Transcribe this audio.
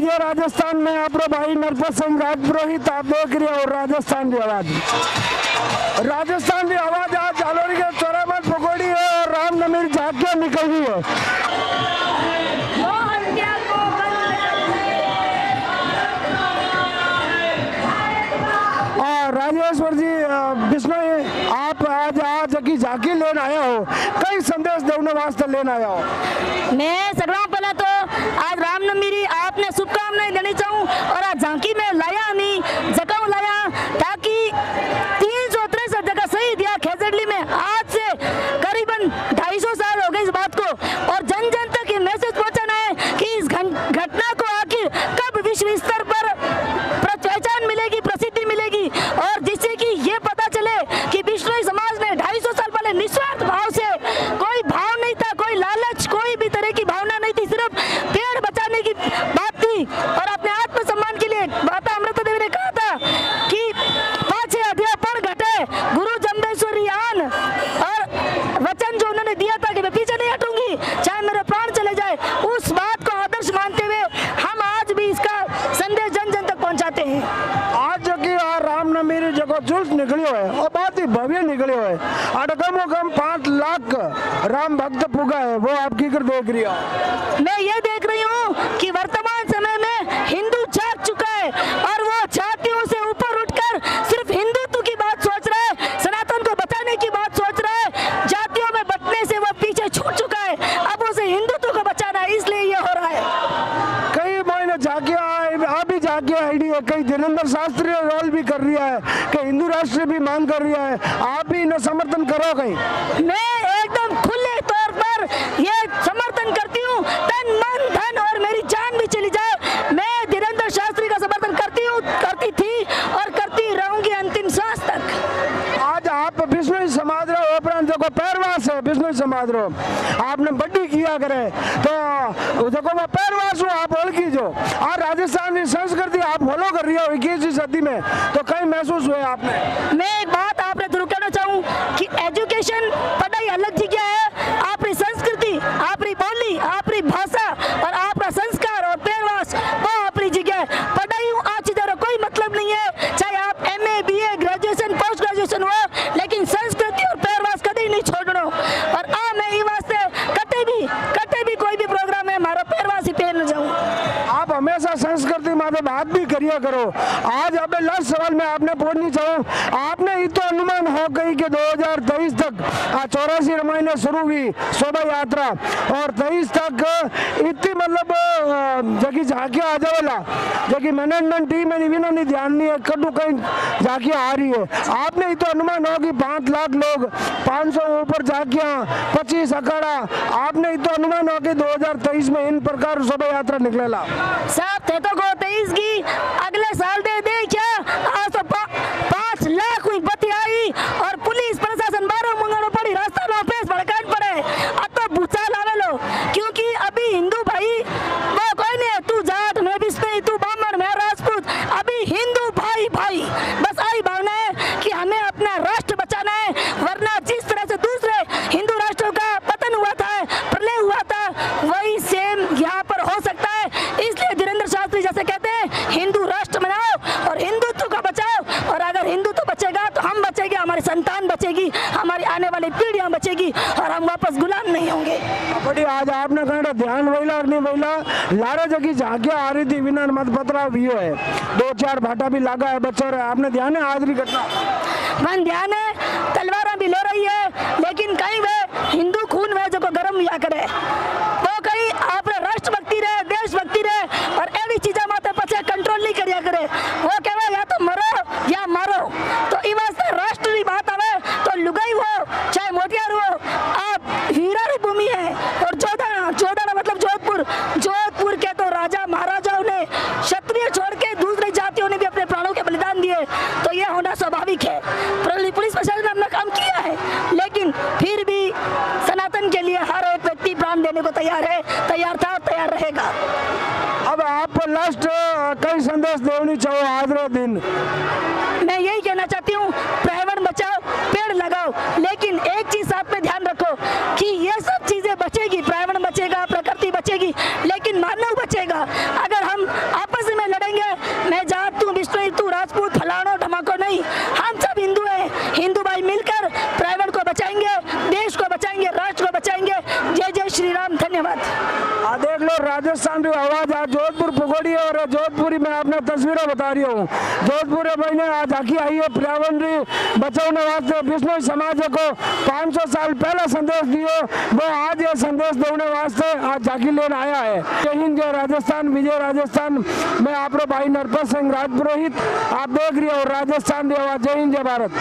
ये राजस्थान में आप भाई नरपत सिंह राजपुरोहित आप देख रहे हो। राजस्थान की आवाज, राजस्थान की आवाज आज जालोरी के चौराहे पर पकड़ी है और रामनवमी झांकियां निकल रही है। राजेश्वर जी, बिश्नोई आप आज की झांकी लेने आया हो, कई संदेश देने वास्ते लेने आया हो। मैं सगळा पहला तो आज रामनवमी आपने शुभकामनाएं देनी चाहूँ और आज झांकी में लाया हमी जगह लाया ताकि 363 जगह सही दिया खेजड़ली में आज से करीबन 250 साल हो गए इस बात को और जन जन तक ये मैसेज पहुंचाना है कि इस घटना को आखिर कब विश्व स्तर पर पहचान मिलेगी, प्रसिद्धि मिलेगी और जिससे कि ये पता चले कि बिश्नोई समाज ने 250 साल पहले निस्वार्थ भाव से, कोई भाव नहीं था, कोई लालच, कोई भी तरह की भावना नहीं थी, सिर्फ पेड़ बचाने की बात थी और अपने आत्मसम्मान के लिए माता अमृता देवी ने कहा था कि पाछे अध्यापन घटे गुरु जम्बेश्वरी आन और वचन जो उन्होंने दिया था कि मैं पीछे नहीं हटूंगी चाहे मेरे प्राण चले जाए, उस बात को आदर्श मानते हुए हम आज भी इसका संदेश जन जन तक पहुंचाते हैं। आज की रामनवमी जो जुलूस निकलियो है और बहुत ही भव्य निकलियो है, और कम से कम 5 लाख राम भक्त पुगा है, वो आप की कर देख रही हो। मैं ये देख रही हूँ कि वर्तमान समय में हिंदू जाग चुका है और वो जातियों से ऊपर उठकर सिर्फ हिंदुत्व की बात सोच रहा है, सनातन को बचाने की बात सोच रहा है, जातियों में बंटने से वो पीछे छूट चुका है, अब उसे हिंदुत्व को बचाना है, इसलिए ये हो रहा है। कई महीने जागिया अभी जागिया आईडी है, कई धीरेन्द्र शास्त्री रोल भी कर रहा है, कि हिंदू राष्ट्र भी मांग कर रहा है, आप भी इन्हें समर्थन करो कहीं? मैं एकदम खुले तौर पर ये समर्थन करती हूँ, तन मन धन और मेरी जान भी चली जाए, मैं धीरेन्द्र शास्त्री का समर्थन करती हूँ, करती थी और करती रहूंगी अंतिम सांस तक। आज आप बिश्नोई समाज रो उपरांत जो पैरवास है बिश्नोई समाज रो आपने बड्डी किया करे तो जो पैरवास हो आप ओळखी जो और राजस्थान की संस्कृति आप फॉलो कर रही हो 21वीं सदी में, तो कहीं महसूस हुए आपने? मैं एक बात आपने जरूर कहना चाहूँ कि एजुकेशन पढ़ाई अलग जगह है, आपकी संस्कृति, आपकी बोली, आपकी भाषा और आपका संस्कार और पेरवास वो अपनी जगह है। पढ़ाई आज चीजों कोई मतलब नहीं है, चाहे आप MA BA graduation post graduation हो, लेकिन संस्कृति और पेरवास कभी नहीं छोड़ना और मैं ये वास्ते कटे भी कोई भी प्रोग्राम है हमारा पेरवास ही पहन जाऊँ। आप हमेशा संस्कृति में बात भी करिए करो। आज अबे लास्ट सवाल में आपने पूछनी चाहूँ, आपने ये तो अनुमान हो गई कि 2023 तक 84 महीने शुरू हुई शोभा यात्रा और 23 तक इतनी मतलब जगह झांकियाँ आ जावेला, जबकि मैनेजमेंट टीम में नहीं ध्यान नहीं है, कटू कहीं झांकियाँ आ रही है। आपने ये तो अनुमान हो कि 5 लाख लोग, 500 ऊपर झांकियाँ, 25 अखाड़ा, आपने ये तो अनुमान हो कि 2023 में इन प्रकार शोभा यात्रा निकलेला। साहब थे तो को 23 की अगले साल दे क्या आज तो 5 लाख हुई बत्ती आई और पुलिस प्रशासन 12 मंगड़ों पड़ी, रास्ता में पेश भड़कान पड़े, अब तो भूचाल आवे लो, क्योंकि अभी हिंदू भाई वो कोई नहीं है, तू जाट मैं बिश्नोई, तू ब्राह्मण मैं राजपूत, अभी हिंदू भाई भाई बस आई भावना है कि हमें अपना राष्ट्र बचाना है, वरना जिस तरह से दूसरे हिंदू राष्ट्रों का पतन हुआ था, प्रलय हुआ था, वही सेम यहाँ पर हो सकता है। इसलिए धीरेन्द्र शास्त्री जैसे कहते हैं हिंदू राष्ट्र बनाओ और हिंदुत्व का बचाओ, और अगर हिंदुत्व बचेगा तो हम बचेंगे, हमारी संतान बचेगी, हमारी आने वाली पीढ़ियां बचेगी और हम वापस गुलाम नहीं होंगे। बड़ी आज आपने कहना ध्यान वहीला नहीं वहीला लारा जगह झांकियाँ आ रही थी, बिना मत पतरा भी है, 2-4 भाटा भी लगा है बच्चों रे, आपने ध्यान है आज भी घटना? मन ध्यान है, तलवारा भी ले रही है, लेकिन कहीं वे हिंदू खून में जो गर्म या करे वो कहीं आप राष्ट्रभक्ति रहे, देशभक्ति रहे और ऐसी चीजें माते पचे कंट्रोल नहीं करिया करे, वो कहवे या तो मरो या मारो, तो इस वास्ते राष्ट्र की बात आवे तो लुगाई हो चाहे मोटियार हो, आप हीरा की भूमि है और जोधाना मतलब जोधपुर के तो राजा महाराजाओं ने क्षत्रिय छोड़ के दूसरी जातियों ने भी अपने प्राणों के बलिदान दिए, तो ये होना स्वाभाविक है। पुलिस प्रशासन ने अपना काम किया है, लेकिन फिर भी सनातन के लिए हर एक व्यक्ति प्राण देने को तैयार है, तैयार था, तैयार रहेगा। अब आप लास्ट कई संदेश देनी चाहो आज रो दिन? मैं यही कहना चाहती हूँ, पर्यावरण बचाओ, पेड़ लगाओ, लेकिन एक चीज साथ में ध्यान रखो कि ये सब चीजें बचेगी, पर्यावरण बचेगा, प्रकृति बचेगी, लेकिन मानव बचेगा। अगर हम राम, धन्यवाद। देख लो राजस्थान की आवाज आज जोधपुर पकड़ी है और जोधपुरी में आपने तस्वीरें बता रही हूँ। जोधपुर भाई ने आज झांकी आई है पर्यावरण बचाने वास्ते बिश्नोई समाज को 500 साल पहला संदेश दियो, वो आज ये संदेश देने वास्ते आज झांकी लेने आया है। जय हिंद, जय राजस्थान, विजय राजस्थान। मैं आप भाई नरपत सिंह राजपुरोहित, आप देख रही हो राजस्थान की आवाज। जय हिंद, जय भारत।